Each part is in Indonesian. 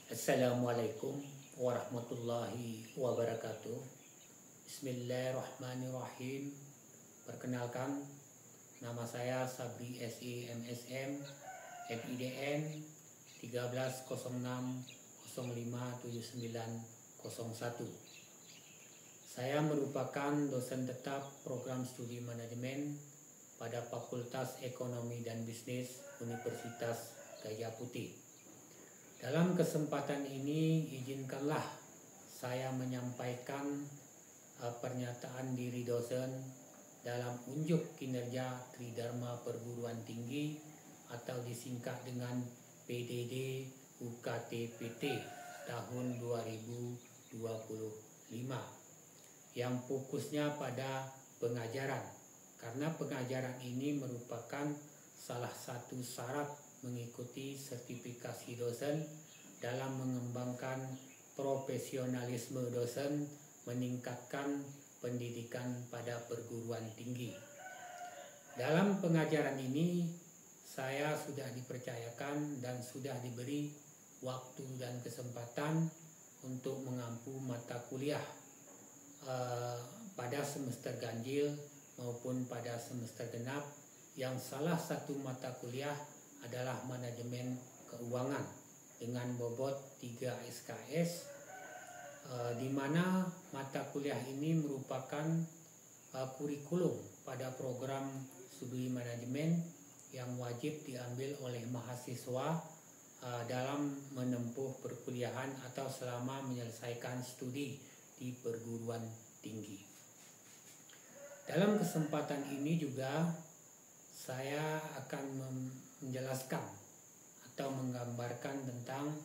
Assalamualaikum warahmatullahi wabarakatuh. Bismillahirrahmanirrahim. Perkenalkan, nama saya Sabri SI MSM NIDN 1306057901. Saya merupakan dosen tetap program studi manajemen pada Fakultas Ekonomi dan Bisnis Universitas Gadjah Putih. Dalam kesempatan ini, izinkanlah saya menyampaikan pernyataan diri dosen dalam unjuk kinerja Tridharma Perguruan Tinggi atau disingkat dengan PDD UKT-PT tahun 2025 yang fokusnya pada pengajaran, karena pengajaran ini merupakan salah satu syarat mengikuti sertifikasi dosen dalam mengembangkan profesionalisme dosen, meningkatkan pendidikan pada perguruan tinggi. Dalam pengajaran ini, saya sudah dipercayakan dan sudah diberi waktu dan kesempatan untuk mengampu mata kuliah pada semester ganjil maupun pada semester genap, yang salah satu mata kuliah adalah manajemen keuangan dengan bobot 3 SKS, di mana mata kuliah ini merupakan kurikulum pada program studi manajemen yang wajib diambil oleh mahasiswa dalam menempuh perkuliahan atau selama menyelesaikan studi di perguruan tinggi. Dalam kesempatan ini juga saya akan menjelaskan atau menggambarkan tentang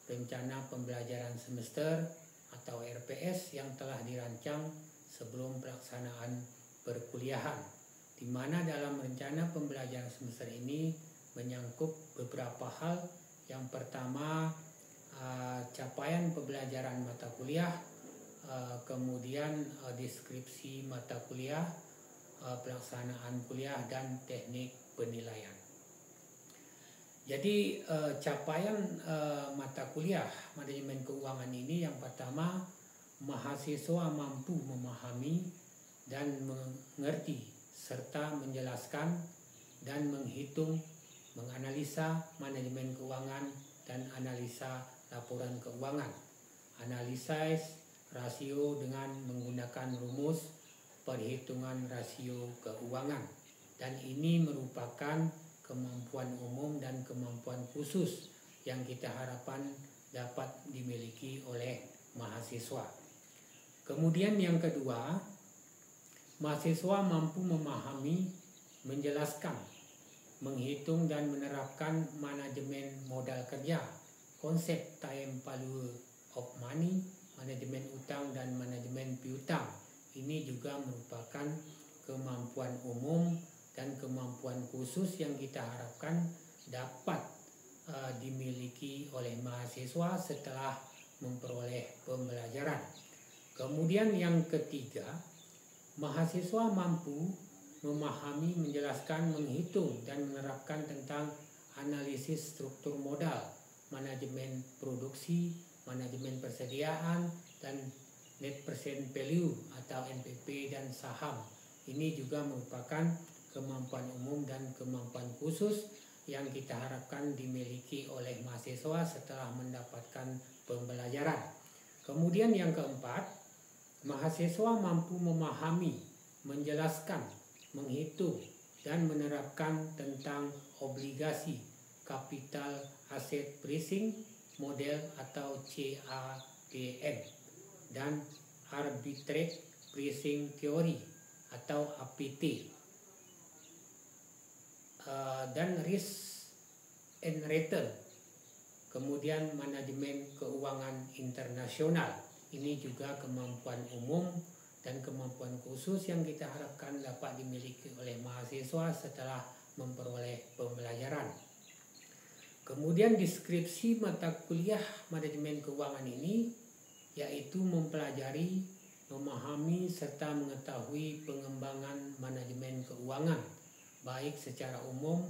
rencana pembelajaran semester atau RPS yang telah dirancang sebelum pelaksanaan perkuliahan, di mana dalam rencana pembelajaran semester ini menyangkut beberapa hal. Yang pertama, capaian pembelajaran mata kuliah, kemudian deskripsi mata kuliah, pelaksanaan kuliah, dan teknik penilaian. Jadi capaian mata kuliah manajemen keuangan ini, yang pertama, mahasiswa mampu memahami dan mengerti serta menjelaskan dan menghitung, menganalisa manajemen keuangan dan analisa laporan keuangan, analisis rasio dengan menggunakan rumus perhitungan rasio keuangan, dan ini merupakan kemampuan umum dan kemampuan khusus yang kita harapkan dapat dimiliki oleh mahasiswa. Kemudian yang kedua, mahasiswa mampu memahami, menjelaskan, menghitung dan menerapkan manajemen modal kerja, konsep time value of money, manajemen utang dan manajemen piutang. Ini juga merupakan kemampuan umum dan kemampuan khusus yang kita harapkan dapat dimiliki oleh mahasiswa setelah memperoleh pembelajaran. Kemudian yang ketiga, mahasiswa mampu memahami, menjelaskan, menghitung dan menerapkan tentang analisis struktur modal, manajemen produksi, manajemen persediaan, dan net present value atau NPV dan saham. Ini juga merupakan kemampuan umum dan kemampuan khusus yang kita harapkan dimiliki oleh mahasiswa setelah mendapatkan pembelajaran. Kemudian yang keempat, mahasiswa mampu memahami, menjelaskan, menghitung, dan menerapkan tentang obligasi, capital asset pricing model atau CAPM, dan arbitrage pricing theory atau APT, dan risk and return. Kemudian manajemen keuangan internasional. Ini juga kemampuan umum dan kemampuan khusus yang kita harapkan dapat dimiliki oleh mahasiswa setelah memperoleh pembelajaran. Kemudian deskripsi mata kuliah manajemen keuangan ini yaitu mempelajari, memahami, serta mengetahui pengembangan manajemen keuangan, baik secara umum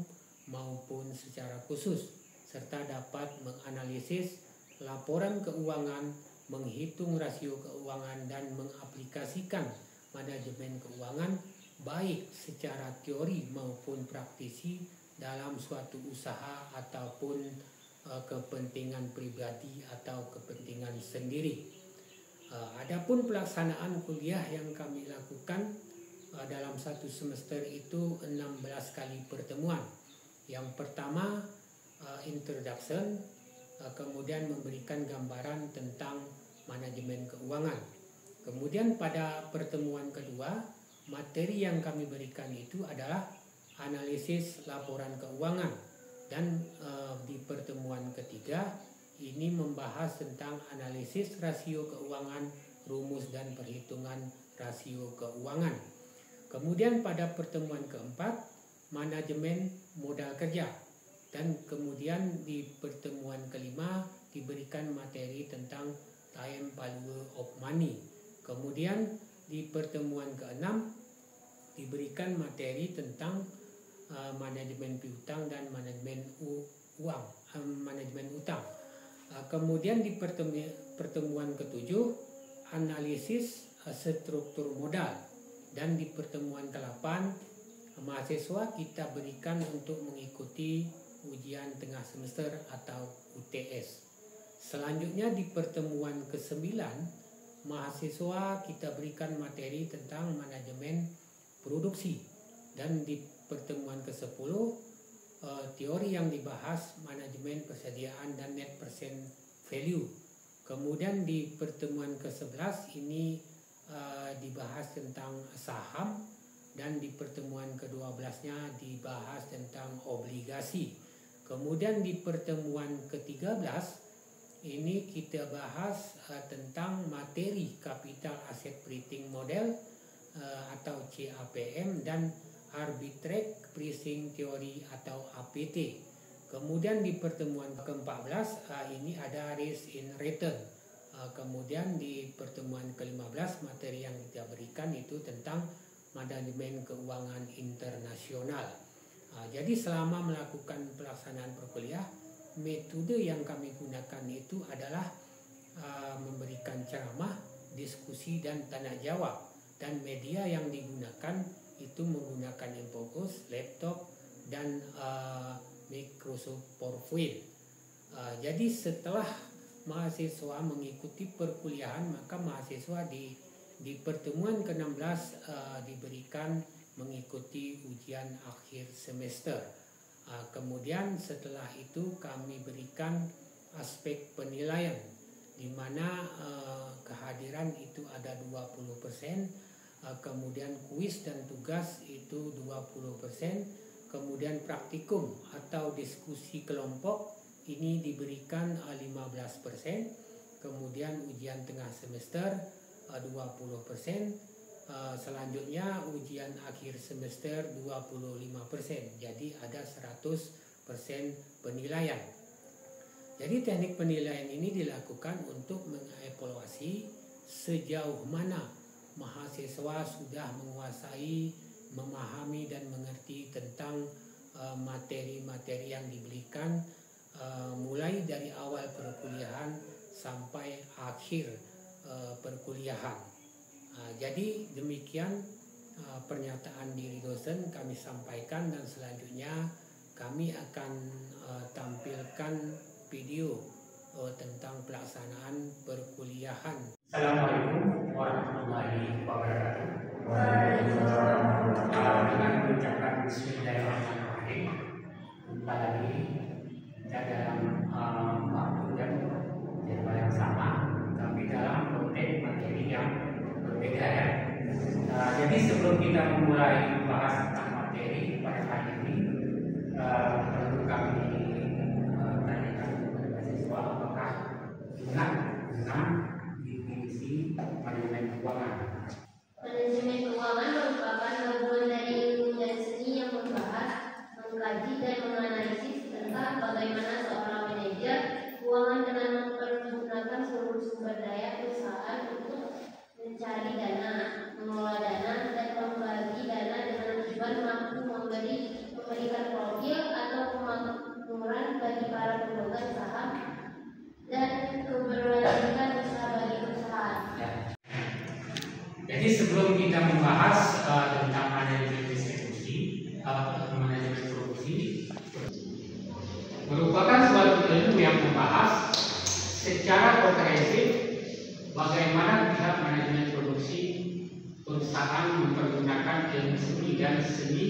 maupun secara khusus, serta dapat menganalisis laporan keuangan, menghitung rasio keuangan, dan mengaplikasikan manajemen keuangan baik secara teori maupun praktisi dalam suatu usaha ataupun kepentingan pribadi atau kepentingan sendiri. Adapun pelaksanaan kuliah yang kami lakukan dalam satu semester itu 16 kali pertemuan. Yang pertama introduction, kemudian memberikan gambaran tentang manajemen keuangan. Kemudian pada pertemuan kedua, materi yang kami berikan itu adalah analisis laporan keuangan. Dan di pertemuan ketiga ini membahas tentang analisis rasio keuangan, rumus dan perhitungan rasio keuangan. Kemudian pada pertemuan keempat, manajemen modal kerja. Dan kemudian di pertemuan kelima diberikan materi tentang time value of money. Kemudian di pertemuan keenam diberikan materi tentang manajemen piutang dan manajemen manajemen utang. Kemudian di pertemuan ketujuh analisis struktur modal, dan di pertemuan ke-8 mahasiswa kita berikan untuk mengikuti ujian tengah semester atau UTS. Selanjutnya di pertemuan ke-9 mahasiswa kita berikan materi tentang manajemen produksi, dan di pertemuan ke-10 teori yang dibahas manajemen persediaan dan net present value. Kemudian di pertemuan ke-11 ini dibahas tentang saham, dan di pertemuan ke-12-nya dibahas tentang obligasi. Kemudian di pertemuan ke-13 ini kita bahas tentang materi capital asset pricing model atau CAPM dan arbitrage pricing theory atau APT. Kemudian di pertemuan ke-14 ini ada risk in return. Kemudian di pertemuan ke-15 materi yang kita berikan itu tentang manajemen keuangan internasional. Jadi selama melakukan pelaksanaan perkuliah, metode yang kami gunakan itu adalah memberikan ceramah, diskusi dan tanya jawab, dan media yang digunakan itu menggunakan Infocus, laptop, dan Microsoft PowerPoint. Jadi setelah mahasiswa mengikuti perkuliahan, maka mahasiswa di pertemuan ke-16 diberikan mengikuti ujian akhir semester. Kemudian setelah itu kami berikan aspek penilaian, di mana kehadiran itu ada 20%, kemudian kuis dan tugas itu 20%, kemudian praktikum atau diskusi kelompok ini diberikan 15%, kemudian ujian tengah semester 20%, selanjutnya ujian akhir semester 25%, jadi ada 100% penilaian. Jadi teknik penilaian ini dilakukan untuk mengevaluasi sejauh mana mahasiswa sudah menguasai, memahami dan mengerti tentang materi-materi yang diberikan mulai dari awal perkuliahan sampai akhir perkuliahan. Jadi demikian pernyataan diri dosen kami sampaikan, dan selanjutnya kami akan tampilkan video tentang pelaksanaan perkuliahan. Assalamualaikum warahmatullahi wabarakatuh. Dengan mengucapkan Bismillahirrahmanirrahim, jumpa lagi kita dalam waktu dan jadwal yang sama, tapi dalam konteks materi yang berbeda ya. Jadi sebelum kita memulai membahas tentang materi pada hari ini, perlu kami tanyakan kepada mahasiswa apakah ingat tentang definisi manajemen keuangan. Manajemen keuangan merupakan gabungan dari ilmu dan seni yang membahas, mengkaji dan menganalisis tentang bagaimana seorang manajer keuangan dengan mempergunakan seluruh sumber daya perusahaan untuk mencari dana, mengelola dana, dan membagi dana dengan tujuan mampu memberikan profil atau kemakmuran bagi para pemegang saham dan Jadi sebelum kita membahas tentang manajemen distribusi, manajemen produksi merupakan suatu ilmu yang membahas secara komprehensif bagaimana pihak manajemen produksi perusahaan mempergunakan ilmu seni dan seni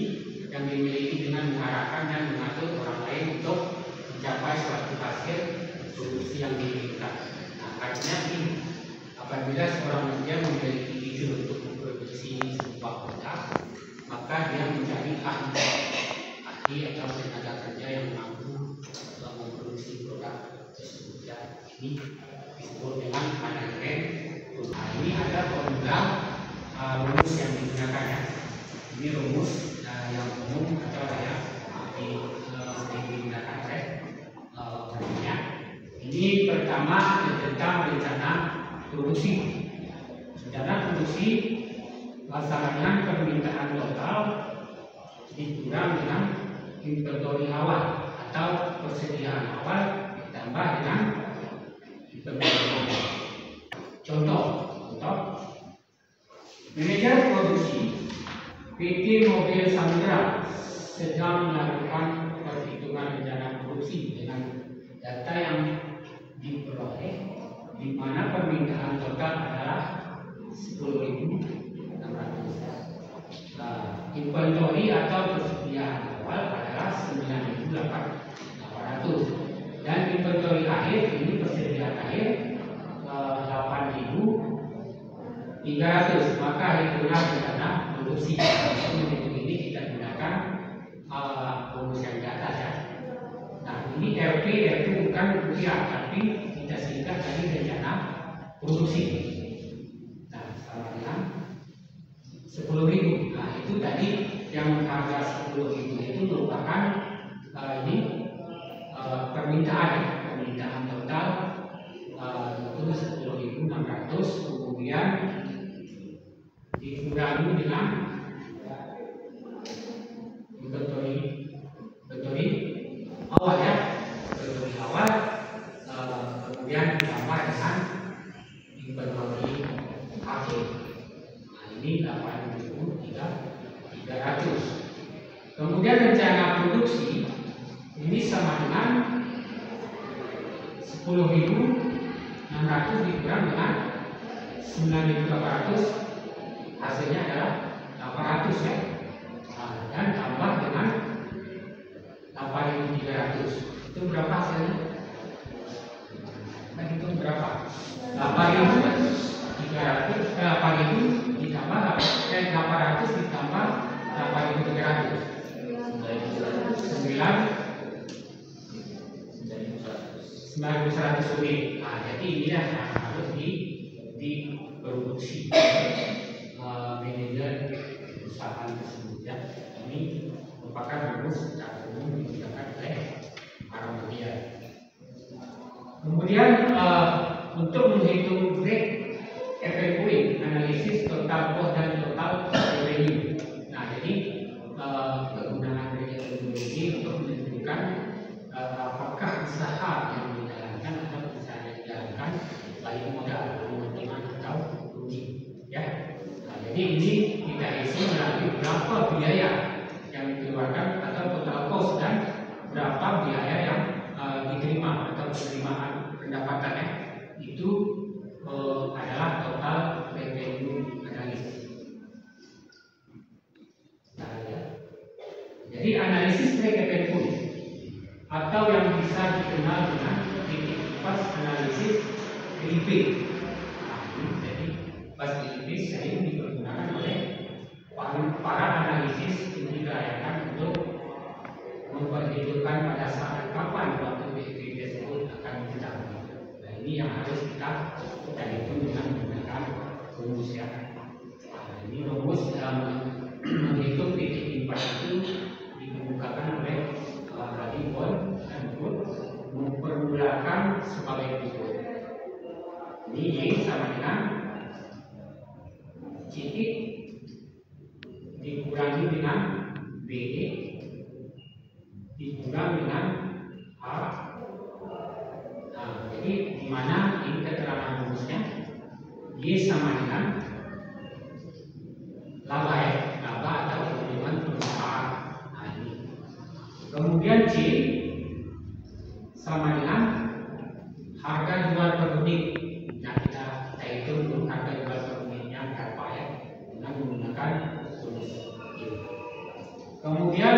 yang dimiliki dengan mengarahkan dan mengatur orang lain untuk mencapai suatu hasil produksi yang diinginkan. Nah, artinya ini, apabila seorang manusia memiliki ide untuk memproduksi sebuah produk, maka dia mencari ahli atau tenaga kerja yang mampu memproduksi produk tersebut. Ya, ini disebut dengan manajemen. Nah, ini ada formula rumus yang digunakan ya. Ini rumus yang umum atau yang digunakan oleh umumnya. Ini pertama tentang rencana produksi. Rencana produksi pasangan permintaan total dikurang dengan inventory awal atau persediaan awal ditambah dengan inventory. Contoh, manajer produksi PT Mobil Samudra sedang melakukan perhitungan rencana produksi dengan data yang diperoleh, di mana permintaan total adalah 10.600. Inventory atau persediaan awal adalah 9.800 dan inventory akhir ini persediaan akhir 8.300. Maka itulah rencana produksi. Untuk ini kita gunakan rumus yang di atas ya. Nah, ini RP bukan rupiah, tapi kita singkat dari rencana produksi. Nah, sama dengan 10.000. Nah, itu tadi yang harga 10.000 itu merupakan permintaan total itu 10.600, kemudian dikurangi dengan inventory awal ya, kemudian ditambah dengan inventory akhir. Nah, ini 8.300. Kemudian rencana produksi ini sama dengan 10.600 dikurang dengan 9.800, hasilnya adalah 800 ya. Dan tambah dengan 8.300. Itu berapa hasilnya? Nah, itu berapa? 8.300 8.000 ditambah 800 ditambah 8.300 9.100 unit. Nah, jadi inilah yang harus diproduksi manajer perusahaan tersebut ya. Ini merupakan rumus secara umum digunakan oleh para media. Kemudian untuk menghitung break even point, analisis total cost dan total revenue. Nah, jadi penggunaan break even point ini untuk menentukan apakah usaha yang dijalankan atau usaha yang dijalankan baik modal, keuntungan atau rugi ya. Nah, jadi ini kita isi melalui berapa biaya yang dikeluarkan atau total cost dan berapa biaya yang diterima atau penerimaan pendapatannya, itu adalah total revenue analysis. Nah, ya. Jadi analisis break even point atau yang bisa dikenal dengan pas analisis PIP. Nah, jadi pas PIP sering digunakan oleh para analisis tinggi kelayakan untuk memperhitungkan pada saat kapan waktu PIP tersebut akan dicapai. Nah, ini yang harus kita hitung dengan menggunakan rumus ya. Nah, ini rumus menghitung titik impact itu dikemukakan oleh Adi Bon dan Wood, mempermulakan sebagai berikut. Ini Y sama dengan titik dikurangi dengan B dikurang dengan A. Nah, jadi di mana ini keterangan rumusnya Y sama dengan laba atau keuntungan perusahaan. Nah, ini. Kemudian C sama dengan harga jual per unit. Nah, kita hitung dulu harga jual per unitnya berapa ya, dengan menggunakan rumus ini. Kemudian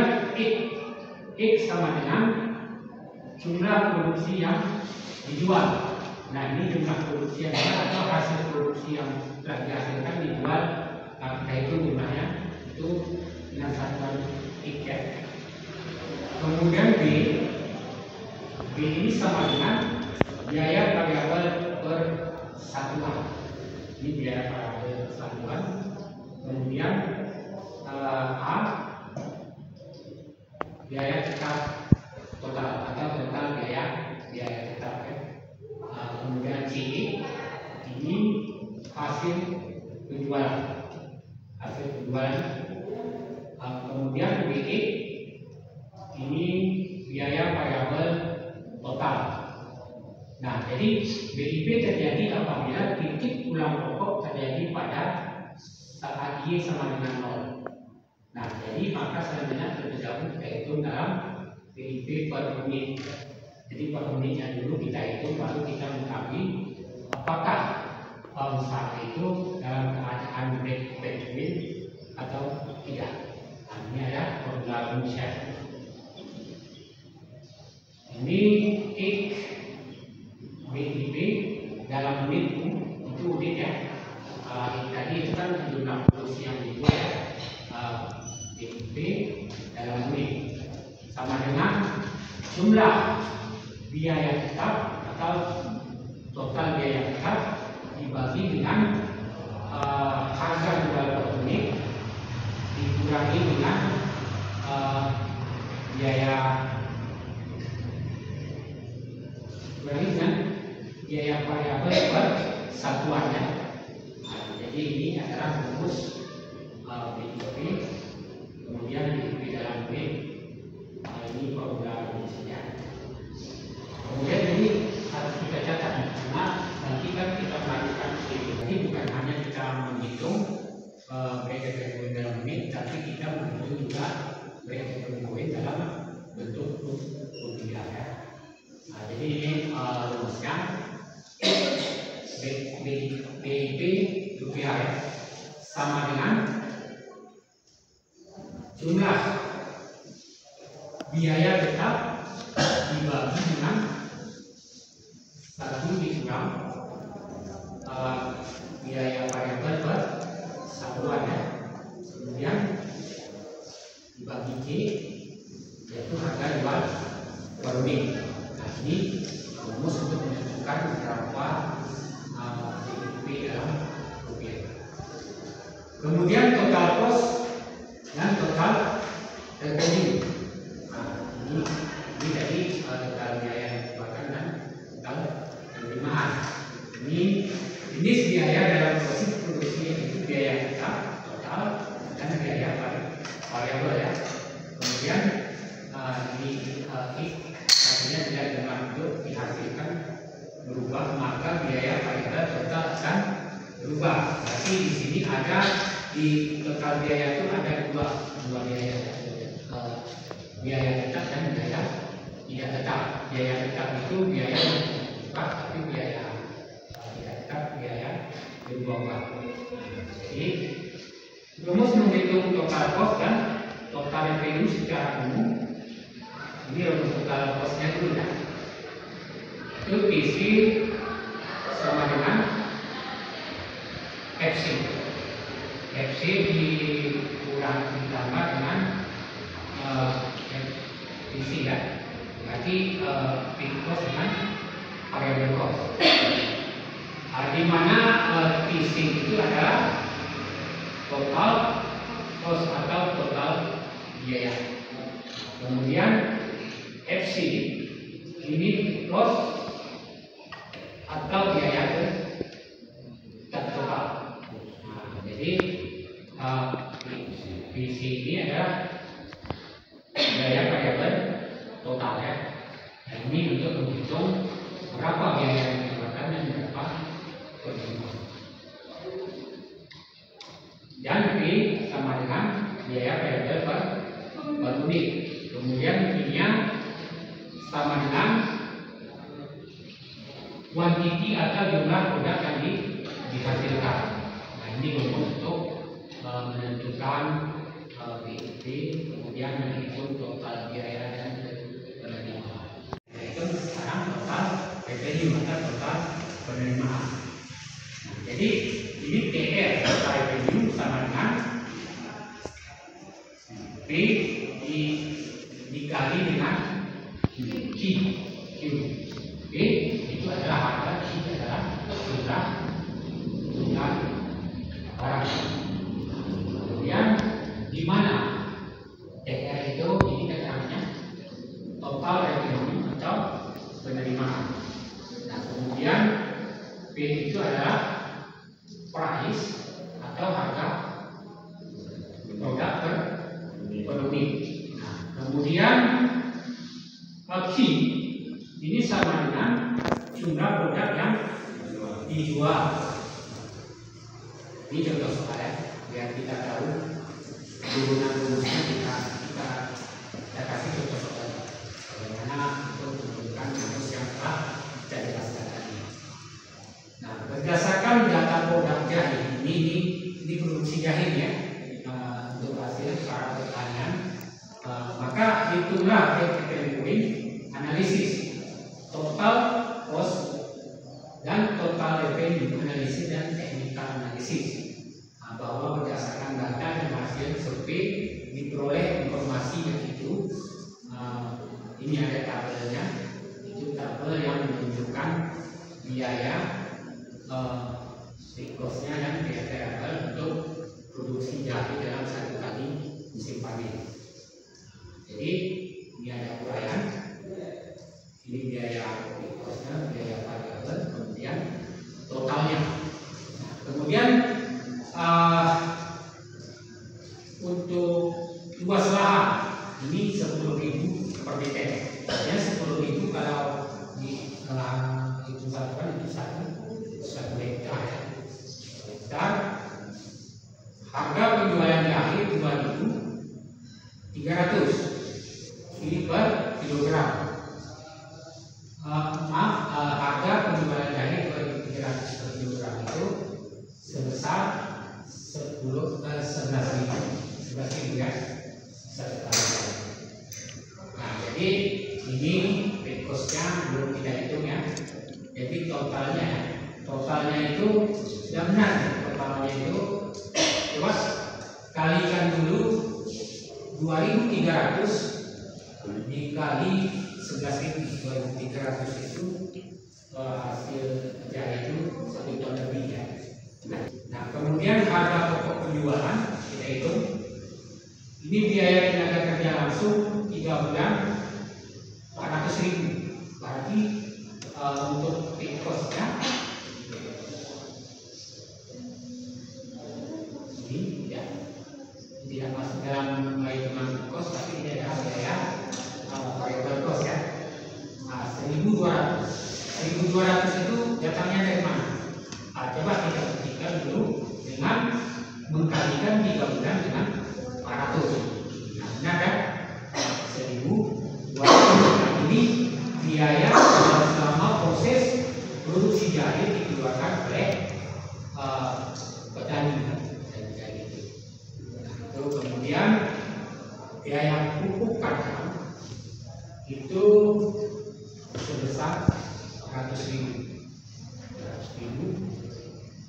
X sama dengan jumlah produksi yang dijual. Nah, ini jumlah produksi yang dijual atau hasil produksi yang telah dihasilkan dijual. Nah, kita hitung jumlahnya itu dengan satuan X ya. Kemudian B ini sama dengan biaya variabel per satuan. Ini biaya variabel per satuan. Kemudian A biaya tetap total atau total biaya tetap ya. Kemudian C ini hasil penjualan. Kemudian BX ini biaya variabel total. Nah, jadi BIP terjadi apabila titik pulang pokok terjadi pada saat Y sama dengan 0. Nah, jadi maka selanjutnya terlebih dahulu kita hitung dalam BIP per unit. Jadi per unitnya dulu kita hitung, baru kita mengetahui apakah usaha itu dalam keadaan break even atau tidak. Nah, ini ada formula rumusnya. Ini X BIP dalam unit itu unit ya. Tadi itu kan jumlah produksi yang dijual ya. BIP dalam unit sama dengan jumlah biaya tetap atau total biaya tetap dibagi dengan harga jual per unit dikurangi dengan biaya variabel per satuannya. Nah, jadi ini adalah rumus BIP, kemudian BIP dalam unit. Ini formula rumusnya. Kemudian ini harus kita catat karena nanti kan kita melakukan ini bukan hanya kita menghitung break-even dalam unit, tapi kita menghitung juga break-even dalam bentuk rupiah ya. Nah, jadi ini rumusnya BIP rupiah ya, sama dengan jumlah biaya tetap dibagi dengan 1 dikurang biaya variabel per satuan ya. Kemudian dibagi C yaitu harga jual per unit. Nah, ini rumus untuk menentukan berapa BIP dalam rupiah. Kemudian total cost dan total revenue. Nah, ini jadi total biaya yang dikeluarkan dan total penerimaan. Ini jenis biaya dalam proses produksi itu biaya tetap total dan biaya variabel ya. Kemudian ini artinya tidak dalam bentuk dihasilkan berubah, maka biaya variabel total akan berubah. Berarti di sini ada di total biaya itu ada dua biaya, biaya tetap dan biaya tidak tetap. Biaya tetap itu biaya yang berubah, tapi biaya tidak tetap biaya berubah. Jadi rumus menghitung total cost dan total revenue secara umum. Ini rumus total costnya dulu ya. Itu PC sama dengan FC dikurang ditambah dengan PC ya. Berarti fixed cost dengan variable cost. Di mana PC itu adalah total cost atau total biaya. Kemudian FC ini cost atau biaya total. Nah, jadi PC ini adalah biaya variabel total ya. Dan ini untuk menghitung berapa biaya yang dikeluarkan dan berapa penerimaan. Dan B biaya variabel per unit. Kemudian Q-nya sama dengan kuantiti atau jumlah produk yang dihasilkan. Nah, ini untuk menentukan BIP, kemudian menghitung total biaya dan penerimaan. Itu sekarang total revenue atau total penerimaan. Nah, jadi ini TR total revenue sama dengan P dikali dengan Q. P itu adalah harga, Q adalah jumlah barang. Kemudian di mana TR itu ini keterangannya total revenue atau penerimaan. Nah, kemudian P itu adalah price atau harga produk per unit. Nah, kemudian Q ini sama dengan jumlah produk yang dijual. Ini contoh soal ya, biar kita tahu rumusnya kita kasih contoh soal bagaimana untuk menentukan rumus yang telah kita jelaskan tadi. Nah, berdasarkan data produk jahit ini produksi jahit ya, untuk hasil para pertanian, maka hitunglah point analisis total cost dan total revenue analisis dan technical analisis. Bahwa berdasarkan data dan hasil survei diperoleh informasi yang itu. Ini ada tabelnya, itu tabel yang menunjukkan biaya costnya dan biaya variabel untuk produksi jahit dalam satu kali musim panen. Jadi ini ada uraian, ini biaya costnya, biaya variabel, kemudian totalnya. Nah, kemudian untuk luas lahan ini 10.000 per meter. Ya, 10.000 kalau di lahan itu satukan itu 1 hektar. Harga penjualan jahit 2.300 ini per kilogram. Harga penjualan jahit 2.300 per kilogram itu sebesar 11.000 ya, satu kali. Nah, jadi ini paid cost-nya belum kita hitung ya. Jadi totalnya itu sudah benar. Totalnya itu coba kalikan dulu 2.300 dikali 11.300 itu hasil jahit itu 1 ton lebih ya. Nah, kemudian harga pokok penjualan kita hitung. Ini biaya tenaga kerja langsung 3 bulan 400.000. Berarti untuk paid cost-nya ini ya tidak masuk dalam hitungan cost, tapi ini adalah biaya variable cost ya. 1.200 itu datangnya dari mana? Coba kita buktikan dulu dengan mengkalikan 3 bulan dengan 400. Nah, benar kan? 1.200. Nah, ini biaya selama proses produksi jahit dikeluarkan oleh petani. Nah, kemudian biaya pupuk kandang itu sebesar 100.000.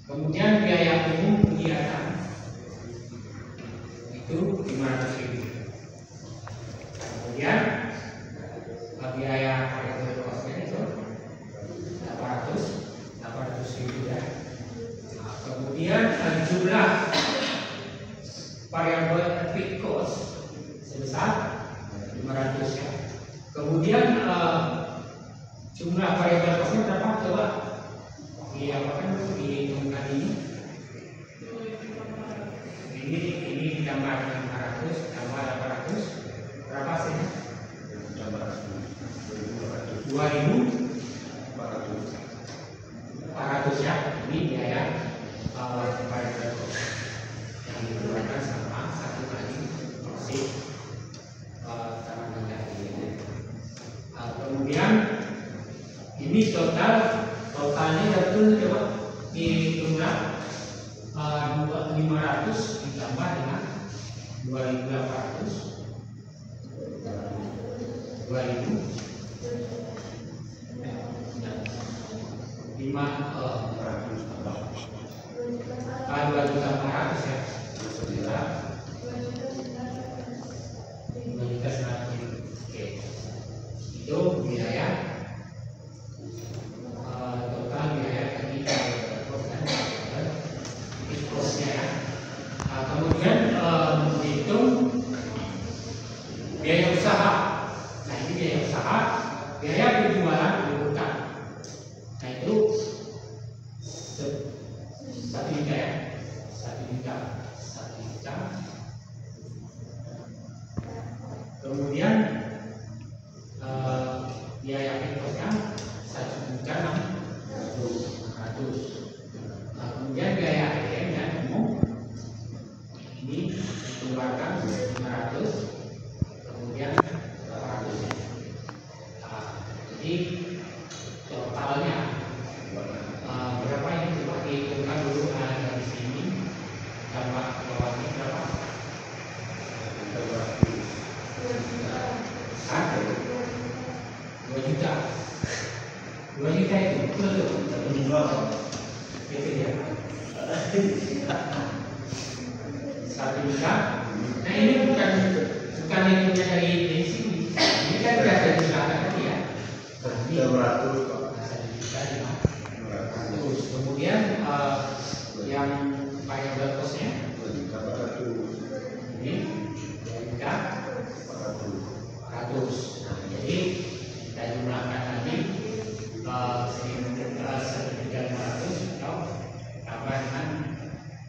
Kemudian biaya umum kegiatan itu 500.000. Kemudian biaya variabel cost-nya itu 800.000 ya. Nah, kemudian jumlah variabel fixed cost sebesar 500 ya. Kemudian jumlah variabel cost-nya berapa? Coba diapakan dihitungkan ini ditambah dengan 400 tambah 800 berapa sih? 2.400 ya. Ini biaya variabel cost yang dikeluarkan sama satu kali si tangan benda ini. Kemudian ini totalnya betul coba dijumlah 500 ditambah dengan 2.800 2.400 ya. Oke. Itu biaya total biaya tadi kosnya ya. Kemudian menghitung biaya usaha. Nah ini biaya usaha, biaya penjualan berhutang. Nah itu 1 juta ya, 1 juta. Kemudian biaya kosnya 1.600.000. Kemudian biaya ATM dan umum ini dikeluarkan 500, kemudian 800. Jadi totalnya berapa ini coba dihitungkan dulu dari sini. Tambah bawahnya berapa? 2 juta. 2 juta itu betul. Itu dia. 1 juta. Nah ini bukan hitungnya dari sini. Ini kan sudah dari belakang tadi ya. 1 juta 500. Kemudian yang variable costnya ini 2 juta 400. Jadi kita jumlahkan lagi 1.500 atau tambah dengan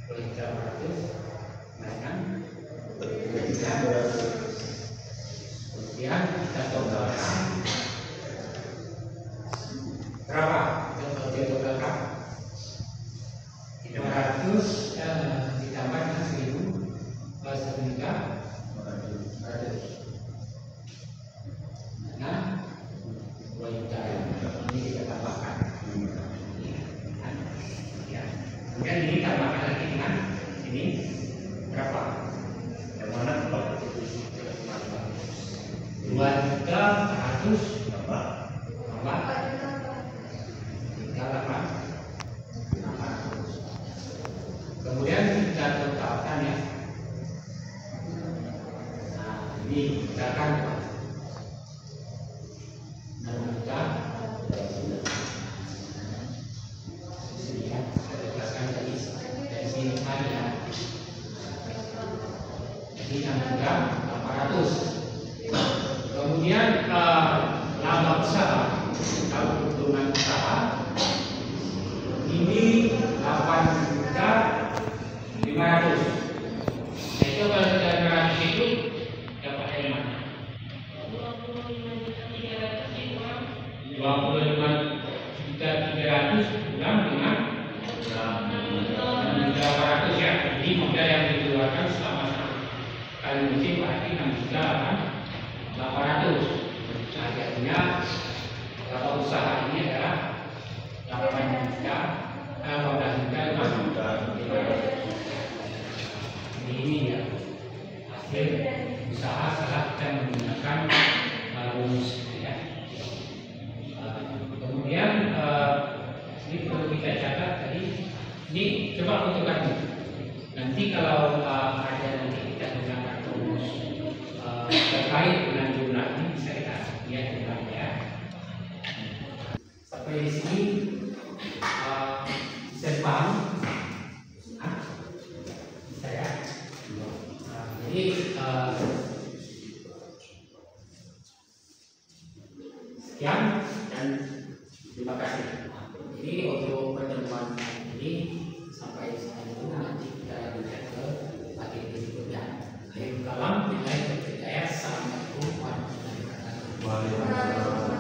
2.400 dengan 2.400. Kemudian kita totalkan berapa? Kita totalkan 500 ditambah dengan 1 juta 400. Nah, 2 juta ini kita tambahkan. Ya. Kemudian ini tambahkan lagi dengan ini berapa? Yang mana? 2 juta 100 tambah 800. Kemudian kita totalkan ya. Nah, ini kita akan kemudian laba usaha atau keuntungan usaha ini 8.500.000. Nah itu kalau kita 500 itu dapat dari mana? 25.300 kurang dengan 6.800 ya. Jadi modal yang dikeluarkan selama kali musim berarti 6.800. Akhirnya laba usaha ini adalah 15.500.000. Ini ya hasil usaha setelah kita menggunakan rumus ya. Kemudian ini perlu kita catat tadi. Ini coba untukkan nanti kalau ada nanti kita gunakan rumus terkait dengan jumlah ini bisa kita lihat jumlahnya ya. Sampai di sini bisa paham? Bisa ya. Jadi sekian dan terima kasih. Jadi untuk pertemuan ini sampai sini dulu, nanti kita lanjutkan ke bagian berikutnya. Akhirul kalam, billahi taufiq hidayah. Assalamualaikum warahmatullahi wabarakatuh.